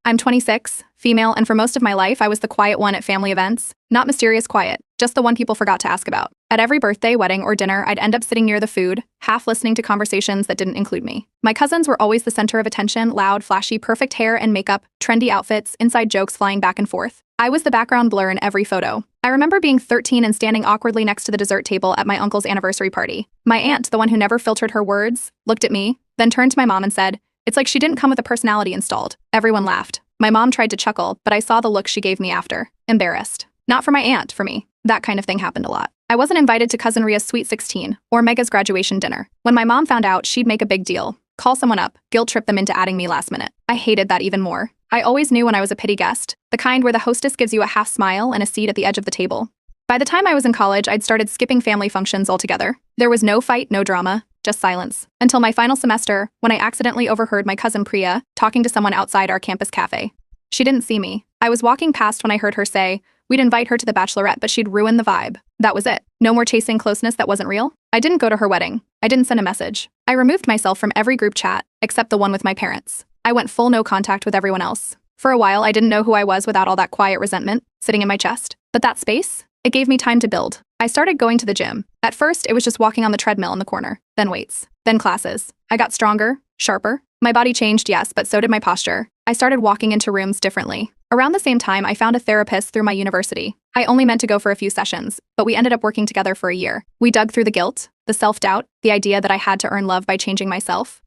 I'm 26, female, and for most of my life, I was the quiet one at family events. Not mysterious quiet, just the one people forgot to ask about. At every birthday, wedding, or dinner, I'd end up sitting near the food, half listening to conversations that didn't include me. My cousins were always the center of attention, loud, flashy, perfect hair and makeup, trendy outfits, inside jokes flying back and forth. I was the background blur in every photo. I remember being 13 and standing awkwardly next to the dessert table at my uncle's anniversary party. My aunt, the one who never filtered her words, looked at me, then turned to my mom and said, "It's like she didn't come with a personality installed." Everyone laughed. My mom tried to chuckle, but I saw the look she gave me after. Embarrassed. Not for my aunt, for me. That kind of thing happened a lot. I wasn't invited to Cousin Ria's Sweet 16, or Mega's graduation dinner. When my mom found out, she'd make a big deal. Call someone up, guilt trip them into adding me last minute. I hated that even more. I always knew when I was a pity guest, the kind where the hostess gives you a half smile and a seat at the edge of the table. By the time I was in college, I'd started skipping family functions altogether. There was no fight, no drama, just silence. Until my final semester, when I accidentally overheard my cousin Priya talking to someone outside our campus cafe. She didn't see me. I was walking past when I heard her say we'd invite her to the bachelorette, but she'd ruin the vibe. That was it. No more chasing closeness that wasn't real. I didn't go to her wedding. I didn't send a message. I removed myself from every group chat, except the one with my parents. I went full no contact with everyone else. For a while, I didn't know who I was without all that quiet resentment sitting in my chest. But that space, it gave me time to build. I started going to the gym. At first, it was just walking on the treadmill in the corner, then weights, then classes. I got stronger, sharper. My body changed, yes, but so did my posture. I started walking into rooms differently. Around the same time, I found a therapist through my university. I only meant to go for a few sessions, but we ended up working together for a year. We dug through the guilt, the self-doubt, the idea that I had to earn love by changing myself.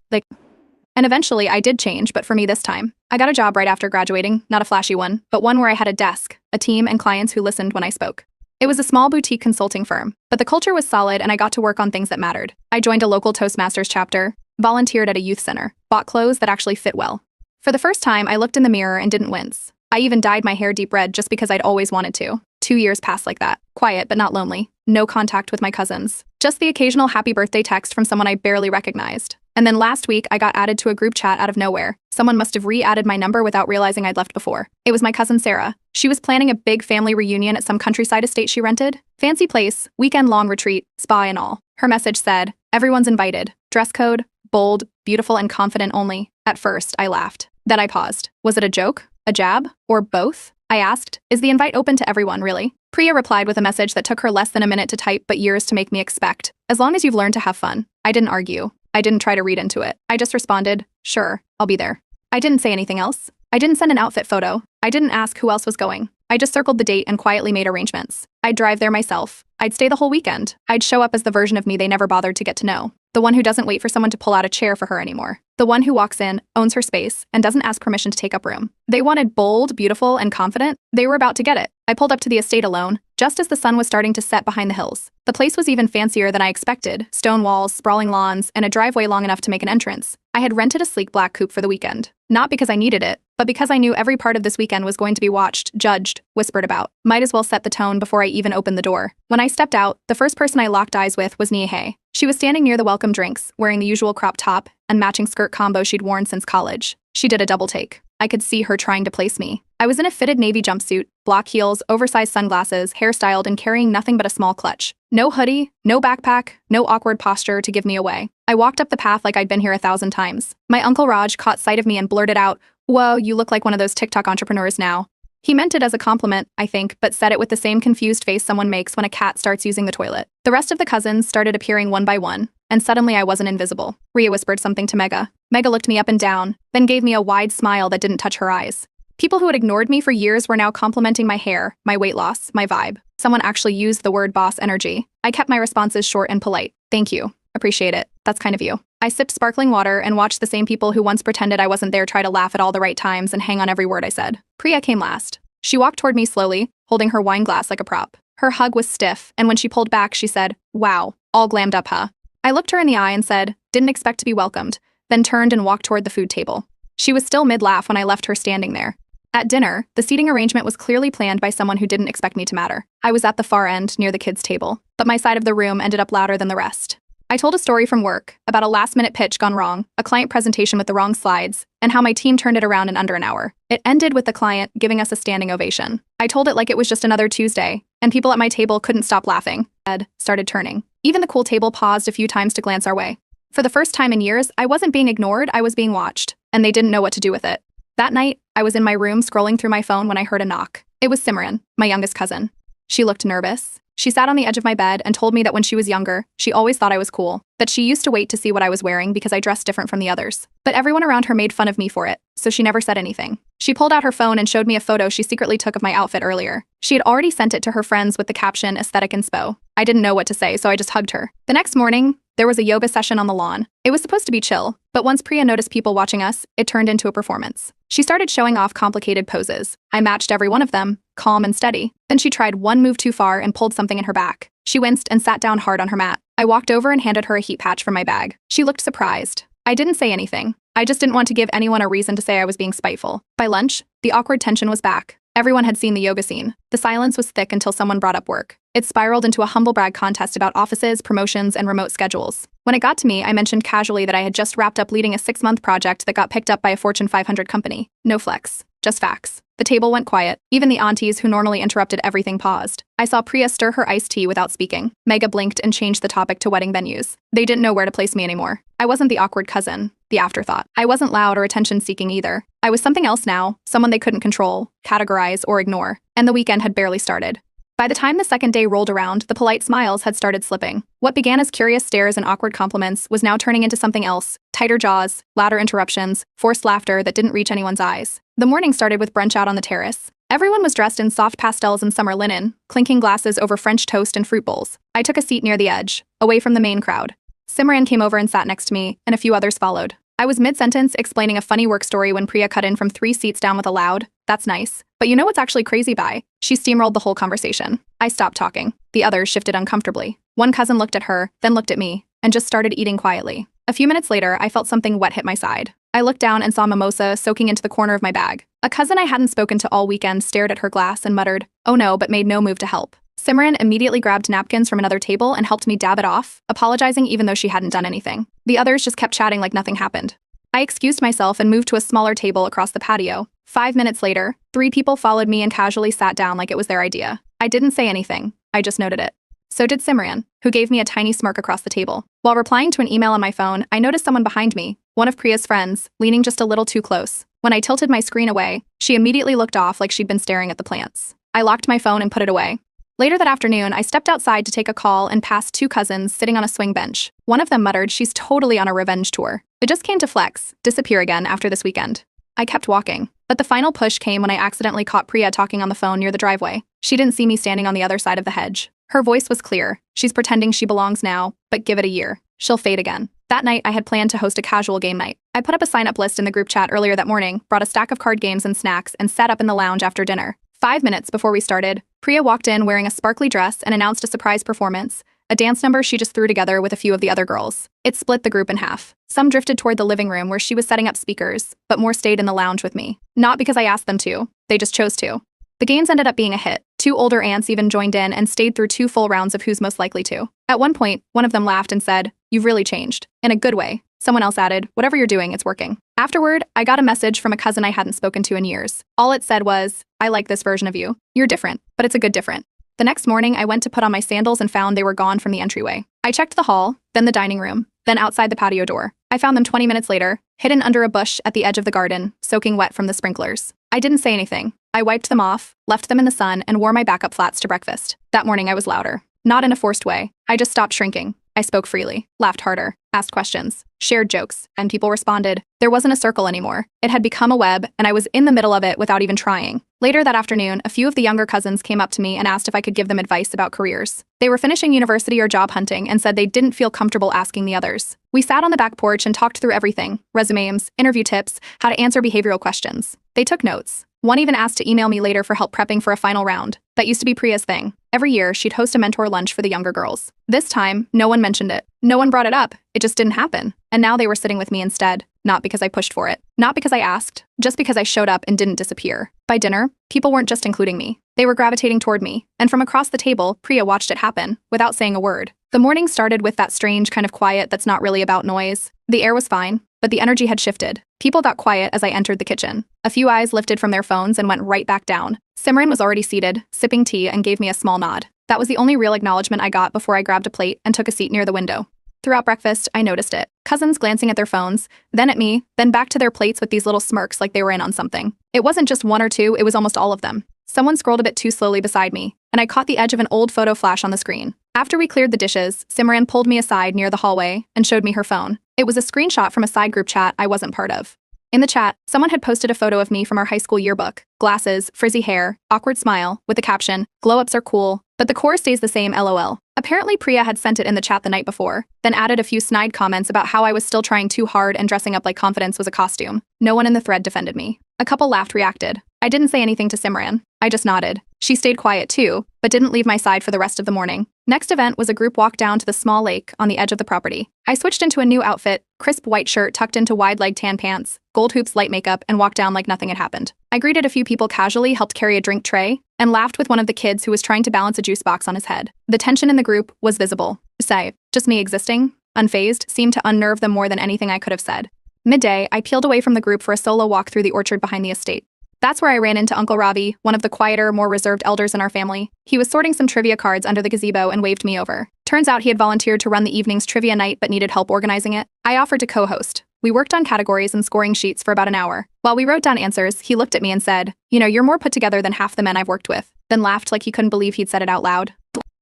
And eventually, I did change, but for me this time. I got a job right after graduating, not a flashy one, but one where I had a desk, a team, and clients who listened when I spoke. It was a small boutique consulting firm, but the culture was solid and I got to work on things that mattered. I joined a local Toastmasters chapter, volunteered at a youth center, bought clothes that actually fit well. For the first time, I looked in the mirror and didn't wince. I even dyed my hair deep red just because I'd always wanted to. 2 years passed like that. Quiet, but not lonely. No contact with my cousins. Just the occasional happy birthday text from someone I barely recognized. And then last week, I got added to a group chat out of nowhere. Someone must have re-added my number without realizing I'd left before. It was my cousin Sarah. She was planning a big family reunion at some countryside estate she rented. Fancy place, weekend-long retreat, spa and all. Her message said, "Everyone's invited. Dress code, bold, beautiful, and confident only." At first, I laughed. Then I paused. Was it a joke? A jab? Or both? I asked, "Is the invite open to everyone, really?" Priya replied with a message that took her less than a minute to type but years to make me expect. "As long as you've learned to have fun." I didn't argue. I didn't try to read into it. I just responded, "Sure, I'll be there." I didn't say anything else. I didn't send an outfit photo. I didn't ask who else was going. I just circled the date and quietly made arrangements. I'd drive there myself. I'd stay the whole weekend. I'd show up as the version of me they never bothered to get to know. The one who doesn't wait for someone to pull out a chair for her anymore. The one who walks in, owns her space, and doesn't ask permission to take up room. They wanted bold, beautiful, and confident. They were about to get it. I pulled up to the estate alone, just as the sun was starting to set behind the hills. The place was even fancier than I expected. Stone walls, sprawling lawns, and a driveway long enough to make an entrance. I had rented a sleek black coupe for the weekend. Not because I needed it, but because I knew every part of this weekend was going to be watched, judged, whispered about. Might as well set the tone before I even opened the door. When I stepped out, the first person I locked eyes with was Niehe. She was standing near the welcome drinks, wearing the usual crop top and matching skirt combo she'd worn since college. She did a double take. I could see her trying to place me. I was in a fitted navy jumpsuit, block heels, oversized sunglasses, hairstyled and carrying nothing but a small clutch. No hoodie, no backpack, no awkward posture to give me away. I walked up the path like I'd been here 1,000 times. My Uncle Raj caught sight of me and blurted out, "Whoa, you look like one of those TikTok entrepreneurs now." He meant it as a compliment, I think, but said it with the same confused face someone makes when a cat starts using the toilet. The rest of the cousins started appearing one by one, and suddenly I wasn't invisible. Ria whispered something to Mega. Mega looked me up and down, then gave me a wide smile that didn't touch her eyes. People who had ignored me for years were now complimenting my hair, my weight loss, my vibe. Someone actually used the word boss energy. I kept my responses short and polite. "Thank you. Appreciate it. That's kind of you." I sipped sparkling water and watched the same people who once pretended I wasn't there try to laugh at all the right times and hang on every word I said. Priya came last. She walked toward me slowly, holding her wine glass like a prop. Her hug was stiff, and when she pulled back, she said, "Wow, all glammed up, huh?" I looked her in the eye and said, "Didn't expect to be welcomed," then turned and walked toward the food table. She was still mid-laugh when I left her standing there. At dinner, the seating arrangement was clearly planned by someone who didn't expect me to matter. I was at the far end, near the kids' table, but my side of the room ended up louder than the rest. I told a story from work about a last-minute pitch gone wrong, a client presentation with the wrong slides, and how my team turned it around in under an hour. It ended with the client giving us a standing ovation. I told it like it was just another Tuesday, and people at my table couldn't stop laughing. Ed started turning. Even the cool table paused a few times to glance our way. For the first time in years, I wasn't being ignored, I was being watched, and they didn't know what to do with it. That night, I was in my room scrolling through my phone when I heard a knock. It was Simran, my youngest cousin. She looked nervous. She sat on the edge of my bed and told me that when she was younger, she always thought I was cool, that she used to wait to see what I was wearing because I dressed different from the others. But everyone around her made fun of me for it, so she never said anything. She pulled out her phone and showed me a photo she secretly took of my outfit earlier. She had already sent it to her friends with the caption, "Aesthetic inspo." I didn't know what to say, so I just hugged her. The next morning, there was a yoga session on the lawn. It was supposed to be chill, but once Priya noticed people watching us, it turned into a performance. She started showing off complicated poses. I matched every one of them, calm and steady. Then she tried one move too far and pulled something in her back. She winced and sat down hard on her mat. I walked over and handed her a heat patch from my bag. She looked surprised. I didn't say anything. I just didn't want to give anyone a reason to say I was being spiteful. By lunch, the awkward tension was back. Everyone had seen the yoga scene. The silence was thick until someone brought up work. It spiraled into a humble brag contest about offices, promotions, and remote schedules. When it got to me, I mentioned casually that I had just wrapped up leading a 6-month project that got picked up by a Fortune 500 company. No flex, just facts. The table went quiet. Even the aunties who normally interrupted everything paused. I saw Priya stir her iced tea without speaking. Megha blinked and changed the topic to wedding venues. They didn't know where to place me anymore. I wasn't the awkward cousin, the afterthought. I wasn't loud or attention-seeking either. I was something else now, someone they couldn't control, categorize, or ignore. And the weekend had barely started. By the time the second day rolled around, the polite smiles had started slipping. What began as curious stares and awkward compliments was now turning into something else: tighter jaws, louder interruptions, forced laughter that didn't reach anyone's eyes. The morning started with brunch out on the terrace. Everyone was dressed in soft pastels and summer linen, clinking glasses over French toast and fruit bowls. I took a seat near the edge, away from the main crowd. Simran came over and sat next to me, and a few others followed. I was mid-sentence explaining a funny work story when Priya cut in from 3 seats down with a loud, "That's nice. But you know what's actually crazy, Bai?" She steamrolled the whole conversation. I stopped talking. The others shifted uncomfortably. One cousin looked at her, then looked at me, and just started eating quietly. A few minutes later, I felt something wet hit my side. I looked down and saw mimosa soaking into the corner of my bag. A cousin I hadn't spoken to all weekend stared at her glass and muttered, "Oh no," but made no move to help. Simran immediately grabbed napkins from another table and helped me dab it off, apologizing even though she hadn't done anything. The others just kept chatting like nothing happened. I excused myself and moved to a smaller table across the patio. 5 minutes later, 3 people followed me and casually sat down like it was their idea. I didn't say anything. I just noted it. So did Simran, who gave me a tiny smirk across the table. While replying to an email on my phone, I noticed someone behind me, one of Priya's friends, leaning just a little too close. When I tilted my screen away, she immediately looked off like she'd been staring at the plants. I locked my phone and put it away. Later that afternoon, I stepped outside to take a call and passed 2 cousins sitting on a swing bench. One of them muttered, "She's totally on a revenge tour. It just came to flex, disappear again after this weekend." I kept walking, but the final push came when I accidentally caught Priya talking on the phone near the driveway. She didn't see me standing on the other side of the hedge. Her voice was clear. She's pretending she belongs now, but give it a year. She'll fade again. That night, I had planned to host a casual game night. I put up a sign-up list in the group chat earlier that morning, brought a stack of card games and snacks, and sat up in the lounge after dinner. 5 minutes before we started, Priya walked in wearing a sparkly dress and announced a surprise performance, a dance number she just threw together with a few of the other girls. It split the group in half. Some drifted toward the living room where she was setting up speakers, but more stayed in the lounge with me. Not because I asked them to, they just chose to. The games ended up being a hit. 2 older aunts even joined in and stayed through 2 full rounds of who's most likely to. At one point, one of them laughed and said, "You've really changed." In a good way. Someone else added, "Whatever you're doing, it's working." Afterward, I got a message from a cousin I hadn't spoken to in years. All it said was, "I like this version of you. You're different, but it's a good different." The next morning, I went to put on my sandals and found they were gone from the entryway. I checked the hall, then the dining room, then outside the patio door. I found them 20 minutes later, hidden under a bush at the edge of the garden, soaking wet from the sprinklers. I didn't say anything. I wiped them off, left them in the sun, and wore my backup flats to breakfast. That morning, I was louder. Not in a forced way. I just stopped shrinking. I spoke freely, laughed harder, asked questions, shared jokes, and people responded. There wasn't a circle anymore. It had become a web, and I was in the middle of it without even trying. Later that afternoon, a few of the younger cousins came up to me and asked if I could give them advice about careers. They were finishing university or job hunting and said they didn't feel comfortable asking the others. We sat on the back porch and talked through everything: resumes, interview tips, how to answer behavioral questions. They took notes. One even asked to email me later for help prepping for a final round. That used to be Priya's thing. Every year, she'd host a mentor lunch for the younger girls. This time, no one mentioned it. No one brought it up. It just didn't happen. And now they were sitting with me instead. Not because I pushed for it. Not because I asked. Just because I showed up and didn't disappear. By dinner, people weren't just including me. They were gravitating toward me. And from across the table, Priya watched it happen, without saying a word. The morning started with that strange kind of quiet that's not really about noise. The air was fine, but the energy had shifted. People got quiet as I entered the kitchen. A few eyes lifted from their phones and went right back down. Simran was already seated, sipping tea, and gave me a small nod. That was the only real acknowledgement I got before I grabbed a plate and took a seat near the window. Throughout breakfast, I noticed it. Cousins glancing at their phones, then at me, then back to their plates with these little smirks like they were in on something. It wasn't just one or two, it was almost all of them. Someone scrolled a bit too slowly beside me, and I caught the edge of an old photo flash on the screen. After we cleared the dishes, Simran pulled me aside near the hallway and showed me her phone. It was a screenshot from a side group chat I wasn't part of. In the chat, someone had posted a photo of me from our high school yearbook. Glasses, frizzy hair, awkward smile, with the caption, "Glow-ups are cool, but the core stays the same, lol." Apparently Priya had sent it in the chat the night before, then added a few snide comments about how I was still trying too hard and dressing up like confidence was a costume. No one in the thread defended me. A couple laughed reacted. I didn't say anything to Simran. I just nodded. She stayed quiet too, but didn't leave my side for the rest of the morning. Next event was a group walk down to the small lake on the edge of the property. I switched into a new outfit, crisp white shirt tucked into wide-leg tan pants, gold hoops, light makeup, and walked down like nothing had happened. I greeted a few people casually, helped carry a drink tray, and laughed with one of the kids who was trying to balance a juice box on his head. The tension in the group was visible. Just me existing, unfazed, seemed to unnerve them more than anything I could have said. Midday, I peeled away from the group for a solo walk through the orchard behind the estate. That's where I ran into Uncle Ravi, one of the quieter, more reserved elders in our family. He was sorting some trivia cards under the gazebo and waved me over. Turns out he had volunteered to run the evening's trivia night but needed help organizing it. I offered to co-host. We worked on categories and scoring sheets for about an hour. While we wrote down answers, he looked at me and said, "You know, you're more put together than half the men I've worked with," then laughed like he couldn't believe he'd said it out loud.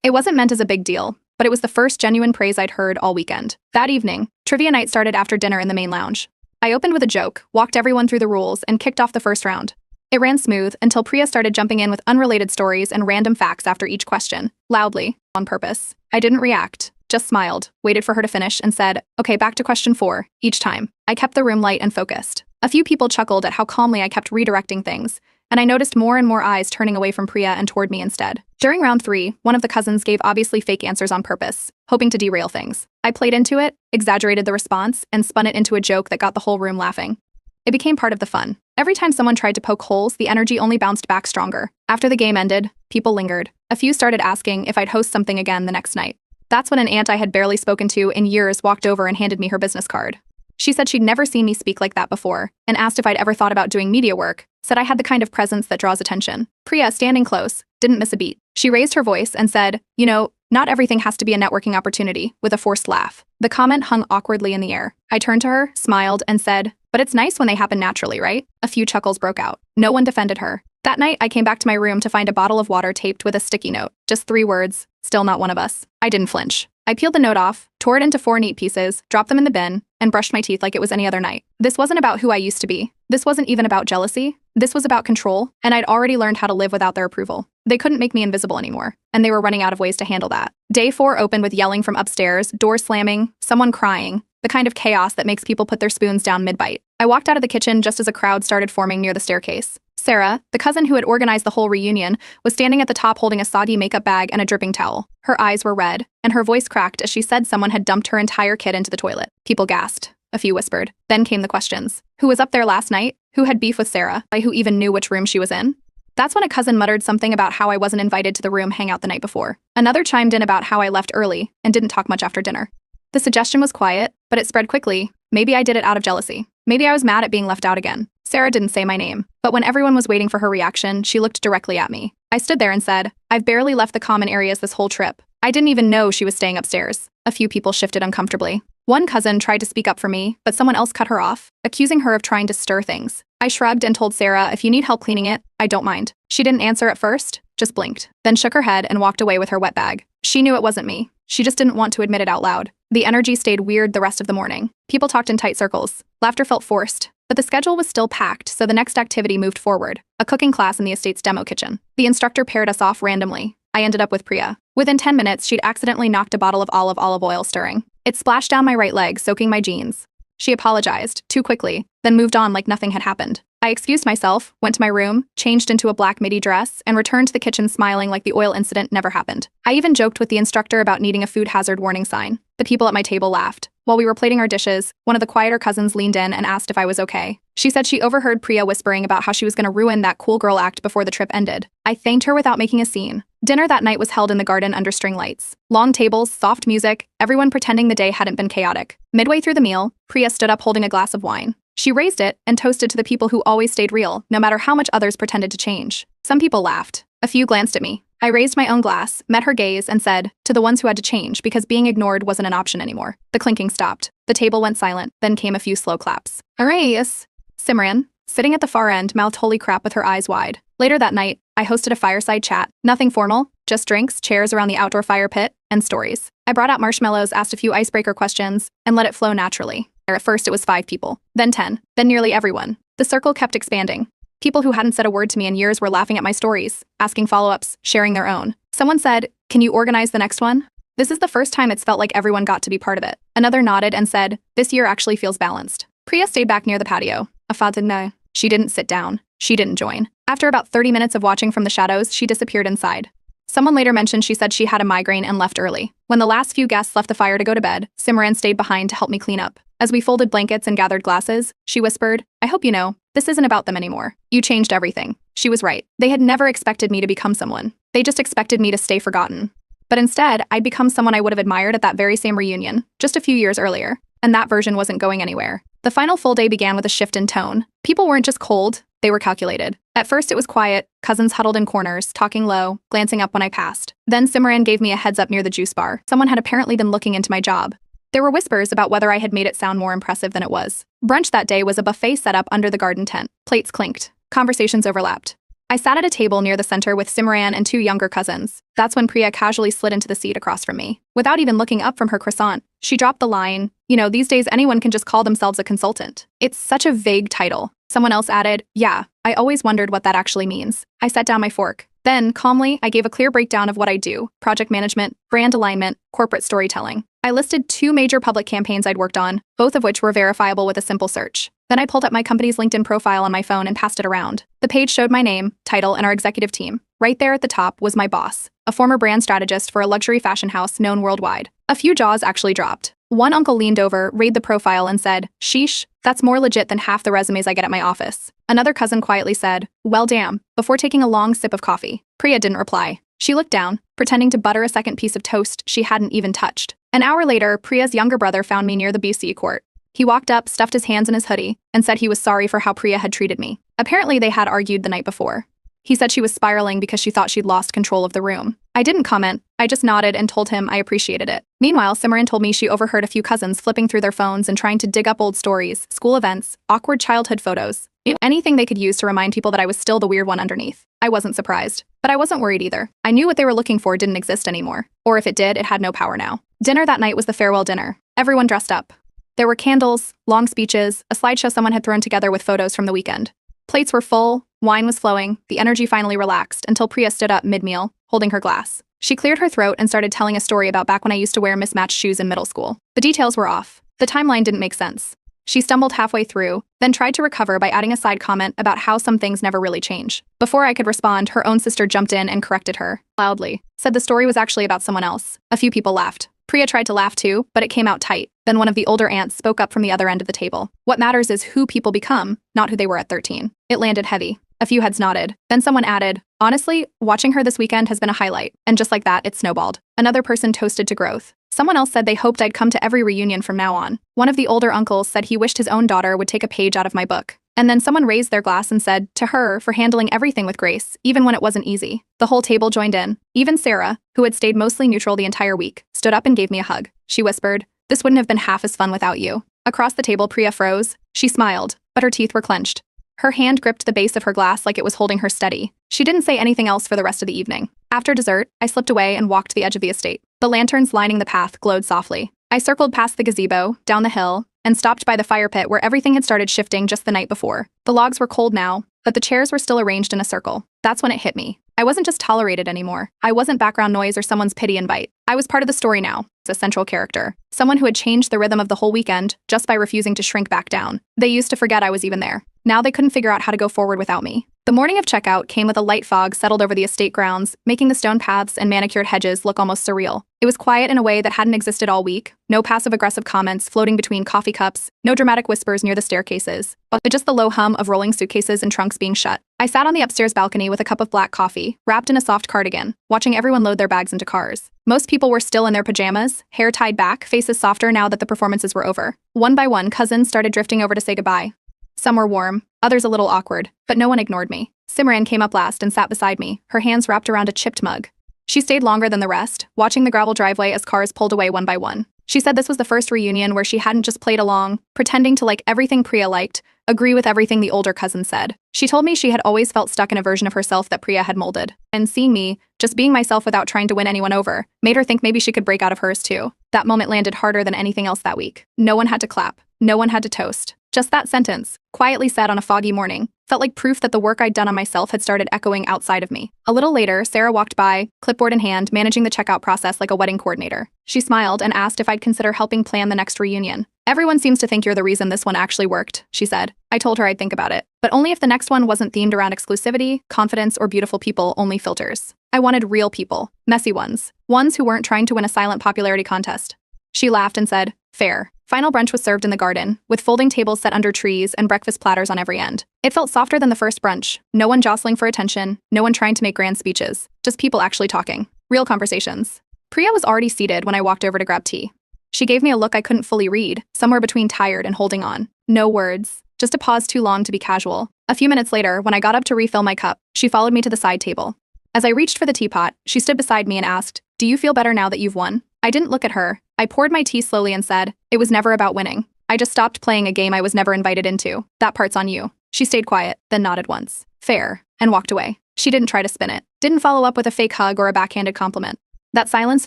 It wasn't meant as a big deal, but it was the first genuine praise I'd heard all weekend. That evening, trivia night started after dinner in the main lounge. I opened with a joke, walked everyone through the rules, and kicked off the first round. It ran smooth until Priya started jumping in with unrelated stories and random facts after each question, loudly, on purpose. I didn't react, just smiled, waited for her to finish, and said, "Okay, back to question 4, each time." I kept the room light and focused. A few people chuckled at how calmly I kept redirecting things, and I noticed more and more eyes turning away from Priya and toward me instead. During round 3, one of the cousins gave obviously fake answers on purpose, hoping to derail things. I played into it, exaggerated the response, and spun it into a joke that got the whole room laughing. It became part of the fun. Every time someone tried to poke holes, the energy only bounced back stronger. After the game ended, people lingered. A few started asking if I'd host something again the next night. That's when an aunt I had barely spoken to in years walked over and handed me her business card. She said she'd never seen me speak like that before, and asked if I'd ever thought about doing media work, said I had the kind of presence that draws attention. Priya, standing close, didn't miss a beat. She raised her voice and said, "You know, not everything has to be a networking opportunity," with a forced laugh. The comment hung awkwardly in the air. I turned to her, smiled, and said, "But it's nice when they happen naturally, right?" A few chuckles broke out. No one defended her. That night, I came back to my room to find a bottle of water taped with a sticky note. Just 3 words, "Still not one of us." I didn't flinch. I peeled the note off, tore it into 4 neat pieces, dropped them in the bin, and brushed my teeth like it was any other night. This wasn't about who I used to be. This wasn't even about jealousy. This was about control, and I'd already learned how to live without their approval. They couldn't make me invisible anymore, and they were running out of ways to handle that. Day 4 opened with yelling from upstairs, doors slamming, someone crying, the kind of chaos that makes people put their spoons down mid-bite. I walked out of the kitchen just as a crowd started forming near the staircase. Sarah, the cousin who had organized the whole reunion, was standing at the top holding a soggy makeup bag and a dripping towel. Her eyes were red, and her voice cracked as she said someone had dumped her entire kit into the toilet. People gasped. A few whispered. Then came the questions. Who was up there last night? Who had beef with Sarah? By who even knew which room she was in? That's when a cousin muttered something about how I wasn't invited to the room hangout the night before. Another chimed in about how I left early and didn't talk much after dinner. The suggestion was quiet, but it spread quickly. Maybe I did it out of jealousy. Maybe I was mad at being left out again. Sarah didn't say my name, but when everyone was waiting for her reaction, she looked directly at me. I stood there and said, "I've barely left the common areas this whole trip." I didn't even know she was staying upstairs. A few people shifted uncomfortably. One cousin tried to speak up for me, but someone else cut her off, accusing her of trying to stir things. I shrugged and told Sarah, "If you need help cleaning it, I don't mind." She didn't answer at first, just blinked, then shook her head and walked away with her wet bag. She knew it wasn't me. She just didn't want to admit it out loud. The energy stayed weird the rest of the morning. People talked in tight circles. Laughter felt forced, but the schedule was still packed, so the next activity moved forward, a cooking class in the estate's demo kitchen. The instructor paired us off randomly. I ended up with Priya. Within 10 minutes, she'd accidentally knocked a bottle of olive oil stirring. It splashed down my right leg, soaking my jeans. She apologized, too quickly, then moved on like nothing had happened. I excused myself, went to my room, changed into a black midi dress, and returned to the kitchen smiling like the oil incident never happened. I even joked with the instructor about needing a food hazard warning sign. The people at my table laughed. While we were plating our dishes, one of the quieter cousins leaned in and asked if I was okay. She said she overheard Priya whispering about how she was going to ruin that cool girl act before the trip ended. I thanked her without making a scene. Dinner that night was held in the garden under string lights. Long tables, soft music, everyone pretending the day hadn't been chaotic. Midway through the meal, Priya stood up holding a glass of wine. She raised it and toasted to the people who always stayed real, no matter how much others pretended to change. Some people laughed. A few glanced at me. I raised my own glass, met her gaze, and said, to the ones who had to change because being ignored wasn't an option anymore. The clinking stopped. The table went silent, then came a few slow claps. Arias. Simran, sitting at the far end, mouthed holy crap with her eyes wide. Later that night, I hosted a fireside chat. Nothing formal, just drinks, chairs around the outdoor fire pit, and stories. I brought out marshmallows, asked a few icebreaker questions, and let it flow naturally. At first it was 5 people, then 10, then nearly everyone. The circle kept expanding. People who hadn't said a word to me in years were laughing at my stories, asking follow-ups, sharing their own. Someone said, "Can you organize the next one?" This is the first time it's felt like everyone got to be part of it. Another nodded and said, "This year actually feels balanced." Priya stayed back near the patio. Afad did no. She didn't sit down. She didn't join. After about 30 minutes of watching from the shadows, she disappeared inside. Someone later mentioned she said she had a migraine and left early. When the last few guests left the fire to go to bed, Simran stayed behind to help me clean up. As we folded blankets and gathered glasses, she whispered, "I hope you know, this isn't about them anymore. You changed everything." She was right. They had never expected me to become someone. They just expected me to stay forgotten. But instead, I'd become someone I would have admired at that very same reunion, just a few years earlier. And that version wasn't going anywhere. The final full day began with a shift in tone. People weren't just cold, they were calculated. At first it was quiet, cousins huddled in corners, talking low, glancing up when I passed. Then Simran gave me a heads up near the juice bar. Someone had apparently been looking into my job. There were whispers about whether I had made it sound more impressive than it was. Brunch that day was a buffet set up under the garden tent. Plates clinked. Conversations overlapped. I sat at a table near the center with Simran and 2 younger cousins. That's when Priya casually slid into the seat across from me. Without even looking up from her croissant, she dropped the line, "You know, these days anyone can just call themselves a consultant. It's such a vague title." Someone else added, "Yeah, I always wondered what that actually means." I set down my fork. Then, calmly, I gave a clear breakdown of what I do: project management, brand alignment, corporate storytelling. I listed 2 major public campaigns I'd worked on, both of which were verifiable with a simple search. Then I pulled up my company's LinkedIn profile on my phone and passed it around. The page showed my name, title, and our executive team. Right there at the top was my boss, a former brand strategist for a luxury fashion house known worldwide. A few jaws actually dropped. One uncle leaned over, read the profile, and said, "Sheesh, that's more legit than half the resumes I get at my office." Another cousin quietly said, "Well damn," before taking a long sip of coffee. Priya didn't reply. She looked down, pretending to butter a second piece of toast she hadn't even touched. An hour later, Priya's younger brother found me near the BC court. He walked up, stuffed his hands in his hoodie, and said he was sorry for how Priya had treated me. Apparently they had argued the night before. He said she was spiraling because she thought she'd lost control of the room. I didn't comment. I just nodded and told him I appreciated it. Meanwhile, Simran told me she overheard a few cousins flipping through their phones and trying to dig up old stories, school events, awkward childhood photos, anything they could use to remind people that I was still the weird one underneath. I wasn't surprised. But I wasn't worried either. I knew what they were looking for didn't exist anymore. Or if it did, it had no power now. Dinner that night was the farewell dinner. Everyone dressed up. There were candles, long speeches, a slideshow someone had thrown together with photos from the weekend. Plates were full, wine was flowing, the energy finally relaxed until Priya stood up mid-meal, holding her glass. She cleared her throat and started telling a story about back when I used to wear mismatched shoes in middle school. The details were off. The timeline didn't make sense. She stumbled halfway through, then tried to recover by adding a side comment about how some things never really change. Before I could respond, her own sister jumped in and corrected her, loudly, said the story was actually about someone else. A few people laughed. Priya tried to laugh too, but it came out tight. Then one of the older aunts spoke up from the other end of the table. "What matters is who people become, not who they were at 13. It landed heavy. A few heads nodded. Then someone added, "Honestly, watching her this weekend has been a highlight." And just like that, it snowballed. Another person toasted to growth. Someone else said they hoped I'd come to every reunion from now on. One of the older uncles said he wished his own daughter would take a page out of my book. And then someone raised their glass and said, to her, for handling everything with grace, even when it wasn't easy. The whole table joined in. Even Sarah, who had stayed mostly neutral the entire week, stood up and gave me a hug. She whispered, "This wouldn't have been half as fun without you." Across the table, Priya froze. She smiled, but her teeth were clenched. Her hand gripped the base of her glass like it was holding her steady. She didn't say anything else for the rest of the evening. After dessert, I slipped away and walked to the edge of the estate. The lanterns lining the path glowed softly. I circled past the gazebo, down the hill, and stopped by the fire pit where everything had started shifting just the night before. The logs were cold now, but the chairs were still arranged in a circle. That's when it hit me. I wasn't just tolerated anymore. I wasn't background noise or someone's pity invite. I was part of the story now, a central character. Someone who had changed the rhythm of the whole weekend just by refusing to shrink back down. They used to forget I was even there. Now they couldn't figure out how to go forward without me. The morning of checkout came with a light fog settled over the estate grounds, making the stone paths and manicured hedges look almost surreal. It was quiet in a way that hadn't existed all week. No passive-aggressive comments floating between coffee cups, no dramatic whispers near the staircases, but just the low hum of rolling suitcases and trunks being shut. I sat on the upstairs balcony with a cup of black coffee, wrapped in a soft cardigan, watching everyone load their bags into cars. Most people were still in their pajamas, hair tied back, faces softer now that the performances were over. One by one, cousins started drifting over to say goodbye. Some were warm, others a little awkward, but no one ignored me. Simran came up last and sat beside me, her hands wrapped around a chipped mug. She stayed longer than the rest, watching the gravel driveway as cars pulled away one by one. She said this was the first reunion where she hadn't just played along, pretending to like everything Priya liked, agree with everything the older cousin said. She told me she had always felt stuck in a version of herself that Priya had molded. And seeing me, just being myself without trying to win anyone over, made her think maybe she could break out of hers too. That moment landed harder than anything else that week. No one had to clap. No one had to toast. Just that sentence, quietly said on a foggy morning, felt like proof that the work I'd done on myself had started echoing outside of me. A little later, Sarah walked by, clipboard in hand, managing the checkout process like a wedding coordinator. She smiled and asked if I'd consider helping plan the next reunion. Everyone seems to think you're the reason this one actually worked, she said. I told her I'd think about it, but only if the next one wasn't themed around exclusivity, confidence, or beautiful people, only filters. I wanted real people, messy ones who weren't trying to win a silent popularity contest. She laughed and said, fair. Final brunch was served in the garden, with folding tables set under trees and breakfast platters on every end. It felt softer than the first brunch, no one jostling for attention, no one trying to make grand speeches, just people actually talking. Real conversations. Priya was already seated when I walked over to grab tea. She gave me a look I couldn't fully read, somewhere between tired and holding on. No words, just a pause too long to be casual. A few minutes later, when I got up to refill my cup, she followed me to the side table. As I reached for the teapot, she stood beside me and asked, "Do you feel better now that you've won?" I didn't look at her. I poured my tea slowly and said, "It was never about winning. I just stopped playing a game I was never invited into. That part's on you." She stayed quiet, then nodded once. Fair, and walked away. She didn't try to spin it. Didn't follow up with a fake hug or a backhanded compliment. That silence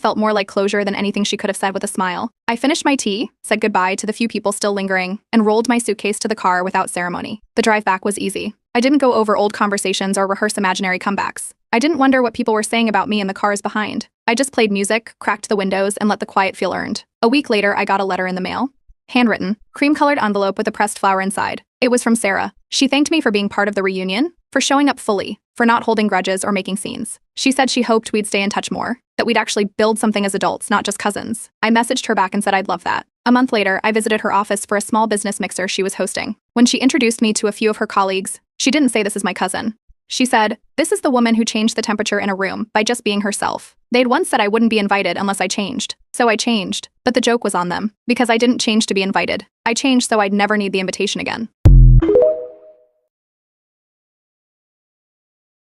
felt more like closure than anything she could have said with a smile. I finished my tea, said goodbye to the few people still lingering, and rolled my suitcase to the car without ceremony. The drive back was easy. I didn't go over old conversations or rehearse imaginary comebacks. I didn't wonder what people were saying about me in the cars behind. I just played music, cracked the windows, and let the quiet feel earned. A week later, I got a letter in the mail. Handwritten, cream-colored envelope with a pressed flower inside. It was from Sarah. She thanked me for being part of the reunion, for showing up fully, for not holding grudges or making scenes. She said she hoped we'd stay in touch more, that we'd actually build something as adults, not just cousins. I messaged her back and said I'd love that. A month later, I visited her office for a small business mixer she was hosting. When she introduced me to a few of her colleagues, she didn't say this is my cousin. She said, "This is the woman who changed the temperature in a room by just being herself." They'd once said I wouldn't be invited unless I changed. So I changed. But the joke was on them, because I didn't change to be invited. I changed so I'd never need the invitation again.